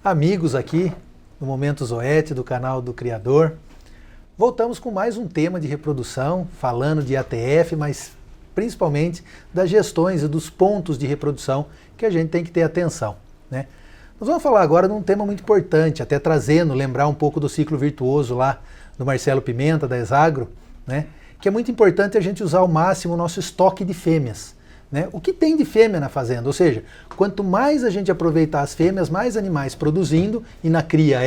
Amigos aqui no Momento Zoete do canal do Criador. Voltamos com mais um tema de reprodução, falando de ATF, mas principalmente das gestões e dos pontos de reprodução que a gente tem que ter atenção, né? Nós vamos falar agora de um tema muito importante, até lembrar um pouco do ciclo virtuoso lá do Marcelo Pimenta, da Exagro, né? Que é muito importante a gente usar ao máximo o nosso estoque de fêmeas, né? O que tem de fêmea na fazenda, ou seja, quanto mais a gente aproveitar as fêmeas, mais animais produzindo, e na cria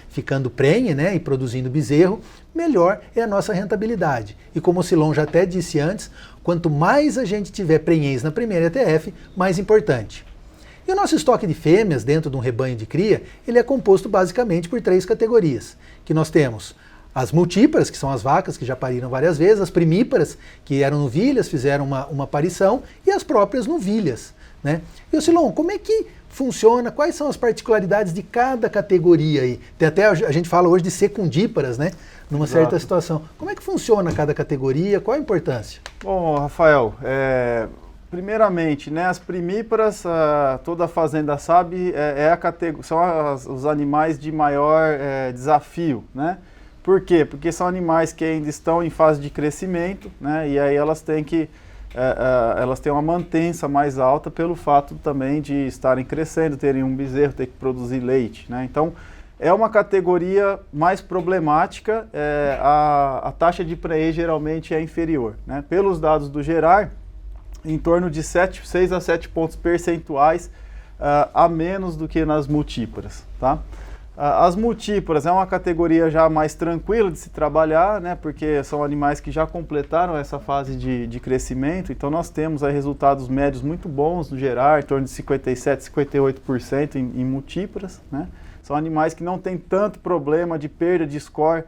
ficando prenhe, né, e produzindo bezerro, melhor é a nossa rentabilidade. E como o Silon já até disse antes, quanto mais a gente tiver prenhez na primeira ETF, mais importante. E o nosso estoque de fêmeas dentro de um rebanho de cria, ele é composto basicamente por 3 categorias, que nós temos as multíparas, que são as vacas que já pariram várias vezes, as primíparas, que eram novilhas, fizeram uma aparição, e as próprias novilhas, né? E o Silon, como é que funciona? Quais são as particularidades de cada categoria aí? Tem até, a gente fala hoje de secundíparas, né? Numa certa situação. Como é que funciona cada categoria? Qual a importância? Bom, Rafael, primeiramente, né, as primíparas, toda a fazenda sabe, são os animais de maior desafio, né? Por quê? Porque são animais que ainda estão em fase de crescimento, né? E aí elas têm uma mantença mais alta pelo fato também de estarem crescendo, terem um bezerro, ter que produzir leite, né? Então, é uma categoria mais problemática, a taxa de prenhez geralmente é inferior, né? Pelos dados do Gerar, em torno de 6 a 7 pontos percentuais a menos do que nas multíparas, tá? As multíparas é uma categoria já mais tranquila de se trabalhar, né, porque são animais que já completaram essa fase de crescimento, então nós temos aí resultados médios muito bons no Gerar, em torno de 57%, 58% em multíparas, né? São animais que não têm tanto problema de perda de score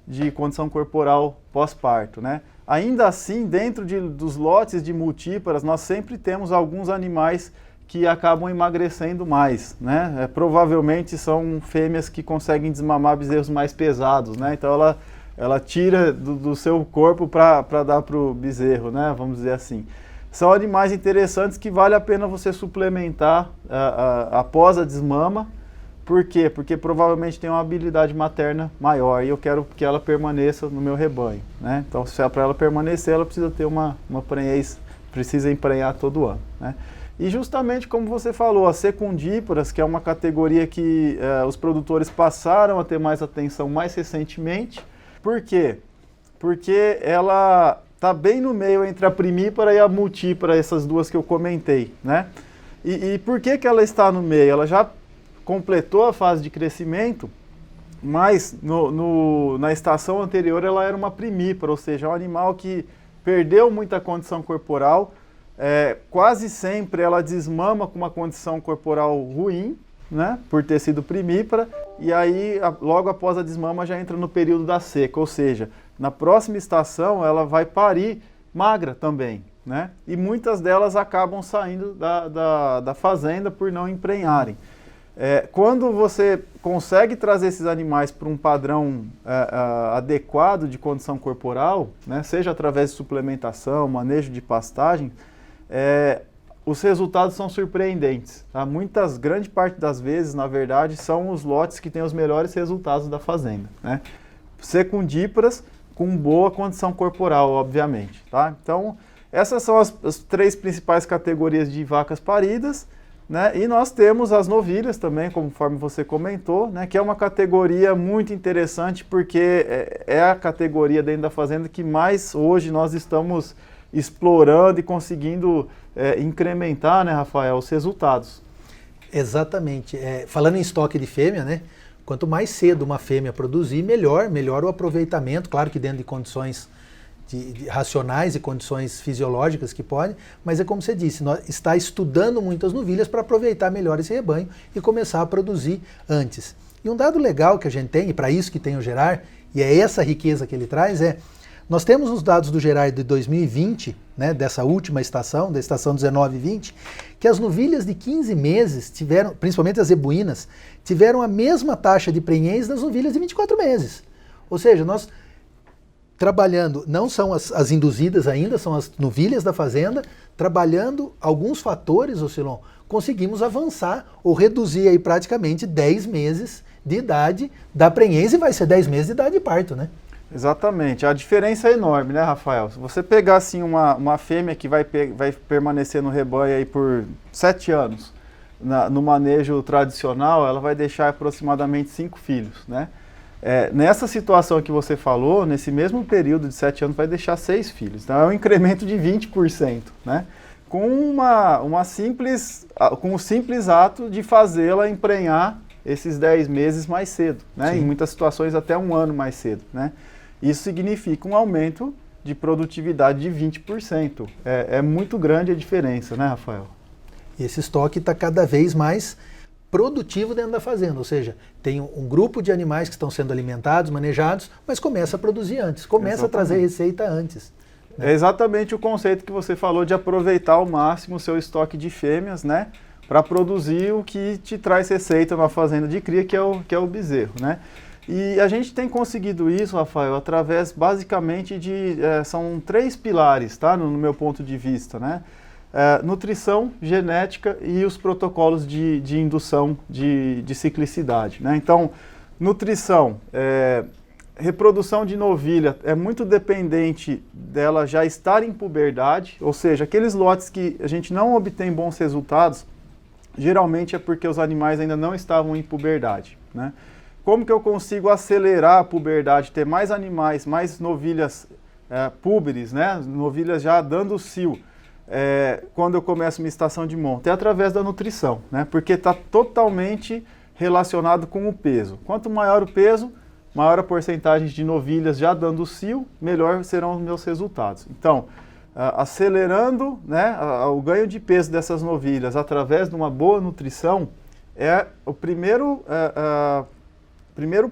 de condição corporal pós-parto, né? Ainda assim, dentro dos lotes de multíparas, nós sempre temos alguns animais que acabam emagrecendo mais, né? Provavelmente são fêmeas que conseguem desmamar bezerros mais pesados, né? Então ela tira do seu corpo para dar para o bezerro, né? Vamos dizer assim. São animais interessantes que vale a pena você suplementar após a desmama. Por quê? Porque provavelmente tem uma habilidade materna maior e eu quero que ela permaneça no meu rebanho, né? Então, se é para ela permanecer, ela precisa ter uma prenhez, precisa emprenhar todo ano, né? E justamente como você falou, as secundíparas, que é uma categoria que os produtores passaram a ter mais atenção mais recentemente. Por quê? Porque ela está bem no meio entre a primípara e a multípara, essas duas que eu comentei, né? E por que ela está no meio? Ela já completou a fase de crescimento, mas na estação anterior ela era uma primípara, ou seja, um animal que perdeu muita condição corporal. Quase sempre ela desmama com uma condição corporal ruim, né, por ter sido primípara, e aí logo após a desmama já entra no período da seca, ou seja, na próxima estação ela vai parir magra também, né, e muitas delas acabam saindo da fazenda por não emprenharem. Quando você consegue trazer esses animais para um padrão adequado de condição corporal, né, seja através de suplementação, manejo de pastagem, os resultados são surpreendentes, tá? Grande parte das vezes, na verdade, são os lotes que têm os melhores resultados da fazenda, né? Secundíparas com boa condição corporal, obviamente, tá? Então, essas são as 3 principais categorias de vacas paridas, né? E nós temos as novilhas também, conforme você comentou, né? Que é uma categoria muito interessante porque é a categoria dentro da fazenda que mais hoje nós estamos explorando e conseguindo incrementar, né, Rafael, os resultados. Exatamente. Falando em estoque de fêmea, né, quanto mais cedo uma fêmea produzir, melhor o aproveitamento, claro que dentro de condições racionais e condições fisiológicas que pode, mas é como você disse, está estudando muitas novilhas para aproveitar melhor esse rebanho e começar a produzir antes. E um dado legal que a gente tem, e para isso que tem o Gerar, e é essa riqueza que ele traz, nós temos os dados do Gerar de 2020, né, dessa última estação, da estação 19 e 20, que as novilhas de 15 meses tiveram, principalmente as zebuínas, tiveram a mesma taxa de prenhez das novilhas de 24 meses. Ou seja, nós trabalhando, não são as induzidas ainda, são as novilhas da fazenda, trabalhando alguns fatores, Ocilon, conseguimos avançar ou reduzir aí praticamente 10 meses de idade da prenhez, e vai ser 10 meses de idade de parto, né? Exatamente. A diferença é enorme, né, Rafael? Se você pegar assim uma fêmea que vai permanecer no rebanho aí por 7 anos, no manejo tradicional, ela vai deixar aproximadamente 5 filhos, né? Nessa situação que você falou, nesse mesmo período de 7 anos, vai deixar 6 filhos. Então é um incremento de 20%, né? Com o simples ato de fazê-la emprenhar esses 10 meses mais cedo, né? Em muitas situações até 1 ano mais cedo, né? Isso significa um aumento de produtividade de 20%. É muito grande a diferença, né, Rafael? E esse estoque está cada vez mais produtivo dentro da fazenda, ou seja, tem um grupo de animais que estão sendo alimentados, manejados, mas começa a produzir antes, começa a trazer receita antes. Né? É exatamente o conceito que você falou de aproveitar ao máximo o seu estoque de fêmeas, né, para produzir o que te traz receita na fazenda de cria, que é o bezerro, né? E a gente tem conseguido isso, Rafael, através basicamente são 3 pilares, tá, no meu ponto de vista, né? Nutrição, genética e os protocolos de indução de ciclicidade, né? Então, nutrição, reprodução de novilha é muito dependente dela já estar em puberdade, ou seja, aqueles lotes que a gente não obtém bons resultados, geralmente é porque os animais ainda não estavam em puberdade, né? Como que eu consigo acelerar a puberdade, ter mais animais, mais novilhas púberes, né? Novilhas já dando cio, quando eu começo minha estação de monta? É através da nutrição, né? Porque está totalmente relacionado com o peso. Quanto maior o peso, maior a porcentagem de novilhas já dando cio, melhor serão os meus resultados. Então, acelerando, né, o ganho de peso dessas novilhas através de uma boa nutrição é o primeiro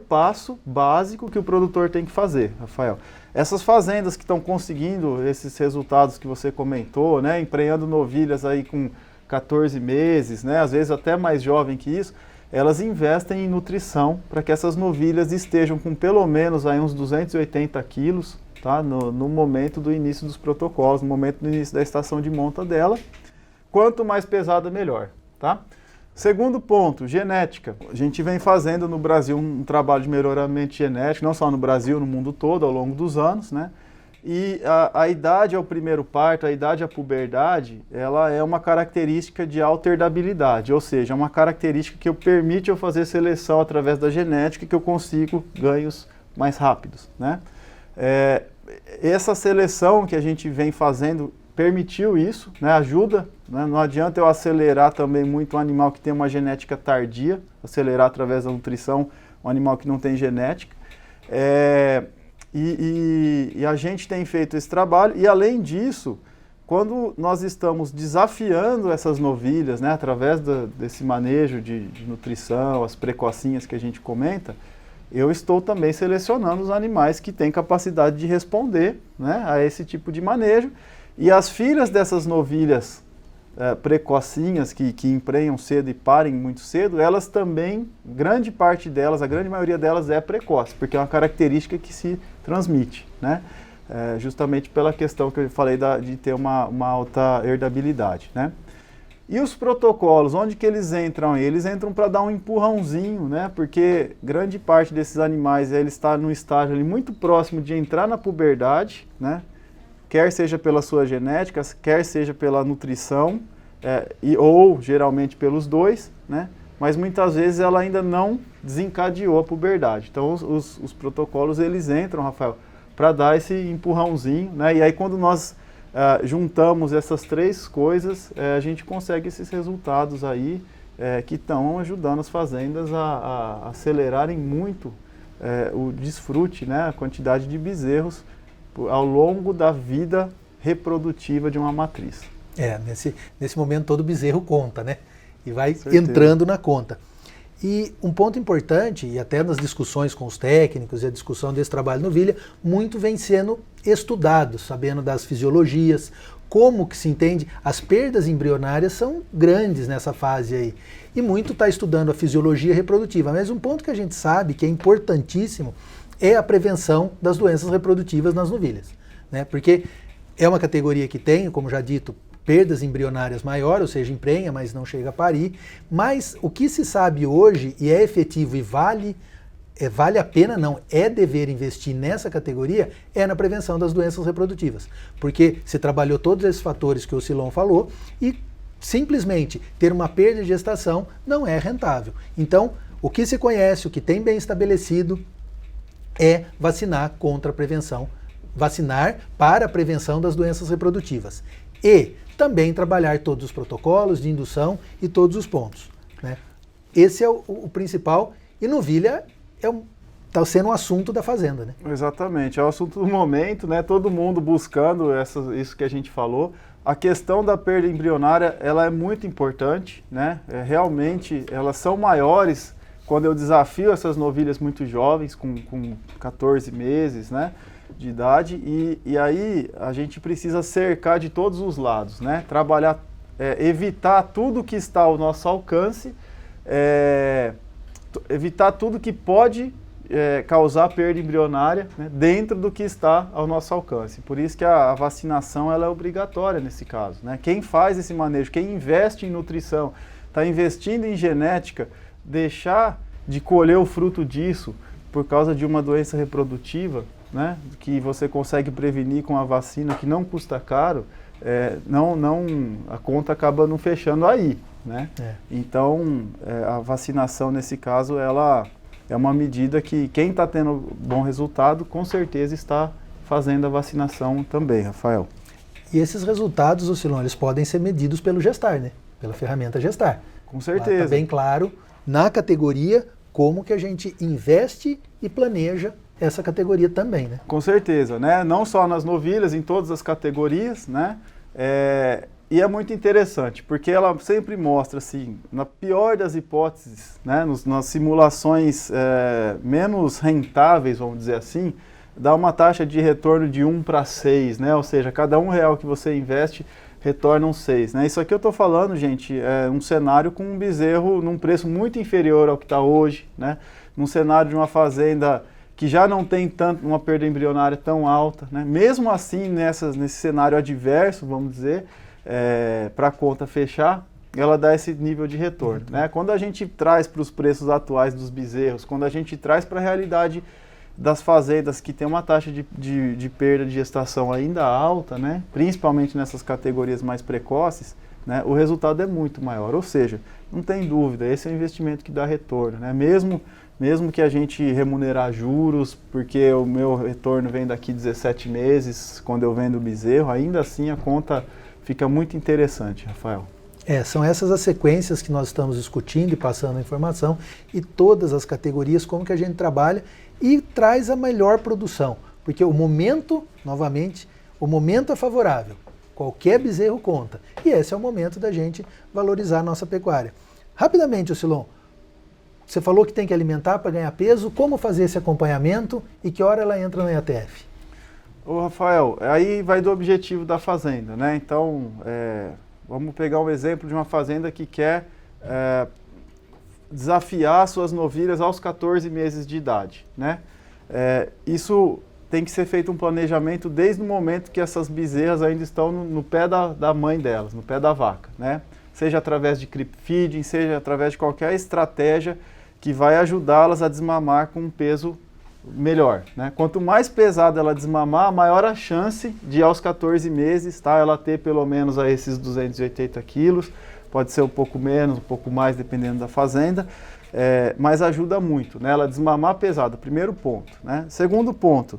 passo básico que o produtor tem que fazer, Rafael. Essas fazendas que estão conseguindo esses resultados que você comentou, né, emprenhando novilhas aí com 14 meses, né, às vezes até mais jovem que isso, elas investem em nutrição para que essas novilhas estejam com pelo menos aí uns 280 quilos, tá, no momento do início dos protocolos, no momento do início da estação de monta dela. Quanto mais pesada, melhor, tá? Segundo ponto, genética. A gente vem fazendo no Brasil um trabalho de melhoramento genético, não só no Brasil, no mundo todo, ao longo dos anos, né? E a idade ao primeiro parto, a idade à puberdade, ela é uma característica de alta herdabilidade, ou seja, é uma característica que permite eu fazer seleção através da genética, que eu consigo ganhos mais rápidos, né? Essa seleção que a gente vem fazendo permitiu isso, né, ajuda, né, não adianta eu acelerar também muito um animal que tem uma genética tardia, acelerar através da nutrição um animal que não tem genética. E a gente tem feito esse trabalho, e além disso, quando nós estamos desafiando essas novilhas, né, através desse manejo de nutrição, as precocinhas que a gente comenta, eu estou também selecionando os animais que têm capacidade de responder, né, a esse tipo de manejo. E as filhas dessas novilhas precocinhas, que emprenham cedo e parem muito cedo, elas também, grande parte delas, a grande maioria delas é precoce, porque é uma característica que se transmite, né? Justamente pela questão que eu falei de ter uma alta herdabilidade, né? E os protocolos, onde que eles entram? Eles entram para dar um empurrãozinho, né? Porque grande parte desses animais, ele está num estágio ali muito próximo de entrar na puberdade, né? Quer seja pela sua genética, quer seja pela nutrição, ou geralmente pelos dois, né? Mas muitas vezes ela ainda não desencadeou a puberdade. Então os protocolos, eles entram, Rafael, para dar esse empurrãozinho, né? E aí quando nós juntamos essas 3 coisas, a gente consegue esses resultados aí, que estão ajudando as fazendas a acelerarem muito o desfrute, né? A quantidade de bezerros ao longo da vida reprodutiva de uma matriz. Nesse momento todo bezerro conta, né? E vai entrando na conta. E um ponto importante, e até nas discussões com os técnicos e a discussão desse trabalho no Novilha, muito vem sendo estudado, sabendo das fisiologias, como que se entende, as perdas embrionárias são grandes nessa fase aí. E muito está estudando a fisiologia reprodutiva. Mas um ponto que a gente sabe que é importantíssimo é a prevenção das doenças reprodutivas nas novilhas, né? Porque é uma categoria que tem, como já dito, perdas embrionárias maiores, ou seja, emprenha, mas não chega a parir. Mas o que se sabe hoje, e é efetivo e vale a pena, não, é dever investir nessa categoria, é na prevenção das doenças reprodutivas. Porque se trabalhou todos esses fatores que o Silon falou e simplesmente ter uma perda de gestação não é rentável. Então, o que se conhece, o que tem bem estabelecido é vacinar contra a prevenção, vacinar para a prevenção das doenças reprodutivas. E também trabalhar todos os protocolos de indução e todos os pontos, né? Esse é o principal, e novilha está sendo um assunto da fazenda, né? Exatamente, é o assunto do momento, né? Todo mundo buscando isso que a gente falou. A questão da perda embrionária, ela é muito importante, né? Realmente, elas são maiores quando eu desafio essas novilhas muito jovens, com 14 meses, né, de idade, e aí a gente precisa cercar de todos os lados, né? Trabalhar, evitar tudo que está ao nosso alcance, evitar tudo que pode causar perda embrionária, né, dentro do que está ao nosso alcance. Por isso que a vacinação ela é obrigatória nesse caso, né? Quem faz esse manejo, quem investe em nutrição, está investindo em genética, deixar de colher o fruto disso por causa de uma doença reprodutiva, né, que você consegue prevenir com a vacina, que não custa caro, a conta acaba não fechando aí, né? Então, a vacinação nesse caso, ela é uma medida que quem está tendo bom resultado, com certeza está fazendo a vacinação também, Rafael. E esses resultados, Silon, eles podem ser medidos pelo Gestar, né? Pela ferramenta Gestar. Com certeza. Está bem claro na categoria como que a gente investe e planeja essa categoria também, né? Com certeza, né? Não só nas novilhas, em todas as categorias, né? E é muito interessante, porque ela sempre mostra, assim, na pior das hipóteses, né? Nas simulações menos rentáveis, vamos dizer assim, dá uma taxa de retorno de 1 para 6, né? Ou seja, cada R$1 que você investe retornam 6, né? Isso aqui eu estou falando, gente, é um cenário com um bezerro num preço muito inferior ao que está hoje, né? Num cenário de uma fazenda que já não tem tanto uma perda embrionária tão alta, né? Mesmo assim, nesse cenário adverso, vamos dizer, para a conta fechar, ela dá esse nível de retorno, né? Quando a gente traz para os preços atuais dos bezerros, quando a gente traz para a realidade das fazendas que tem uma taxa de perda de gestação ainda alta, né, principalmente nessas categorias mais precoces, né, o resultado é muito maior. Ou seja, não tem dúvida, esse é um investimento que dá retorno, né? Mesmo que a gente remunerar juros, porque o meu retorno vem daqui 17 meses, quando eu vendo o bezerro, ainda assim a conta fica muito interessante, Rafael. São essas as sequências que nós estamos discutindo e passando a informação, e todas as categorias, como que a gente trabalha e traz a melhor produção, porque o momento, novamente, o momento é favorável, qualquer bezerro conta, e esse é o momento da gente valorizar a nossa pecuária. Rapidamente, Silon, você falou que tem que alimentar para ganhar peso, como fazer esse acompanhamento e que hora ela entra no EATF? Ô Rafael, aí vai do objetivo da fazenda, né? Então, vamos pegar um exemplo de uma fazenda que quer desafiar suas novilhas aos 14 meses de idade, né? Isso tem que ser feito um planejamento desde o momento que essas bezerras ainda estão no pé da mãe delas, no pé da vaca, né? Seja através de creep feeding, seja através de qualquer estratégia que vai ajudá-las a desmamar com um peso melhor, né? Quanto mais pesada ela desmamar, maior a chance de aos 14 meses, tá, ela ter pelo menos a esses 280 quilos, pode ser um pouco menos, um pouco mais, dependendo da fazenda, mas ajuda muito, né? Ela desmamar pesado, primeiro ponto, né? Segundo ponto,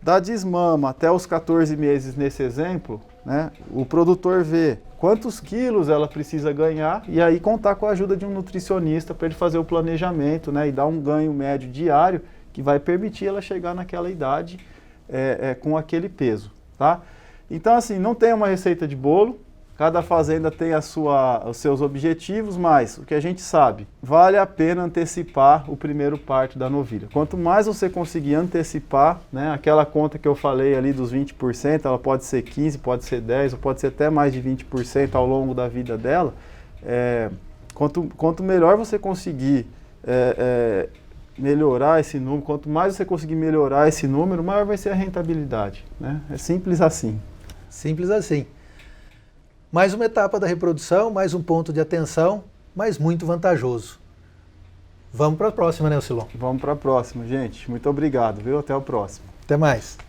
da desmama até os 14 meses nesse exemplo, né, o produtor vê quantos quilos ela precisa ganhar e aí contar com a ajuda de um nutricionista para ele fazer o planejamento, né, e dar um ganho médio diário que vai permitir ela chegar naquela idade com aquele peso, tá? Então, assim, não tem uma receita de bolo, cada fazenda tem os seus objetivos, mas o que a gente sabe, vale a pena antecipar o primeiro parto da novilha. Quanto mais você conseguir antecipar, né, aquela conta que eu falei ali dos 20%, ela pode ser 15%, pode ser 10%, ou pode ser até mais de 20% ao longo da vida dela, quanto melhor você conseguir melhorar esse número, quanto mais você conseguir melhorar esse número, maior vai ser a rentabilidade, né? É simples assim. Simples assim. Mais uma etapa da reprodução, mais um ponto de atenção, mas muito vantajoso. Vamos para a próxima, né, Ocilon? Vamos para a próxima, gente. Muito obrigado, viu? Até o próximo. Até mais.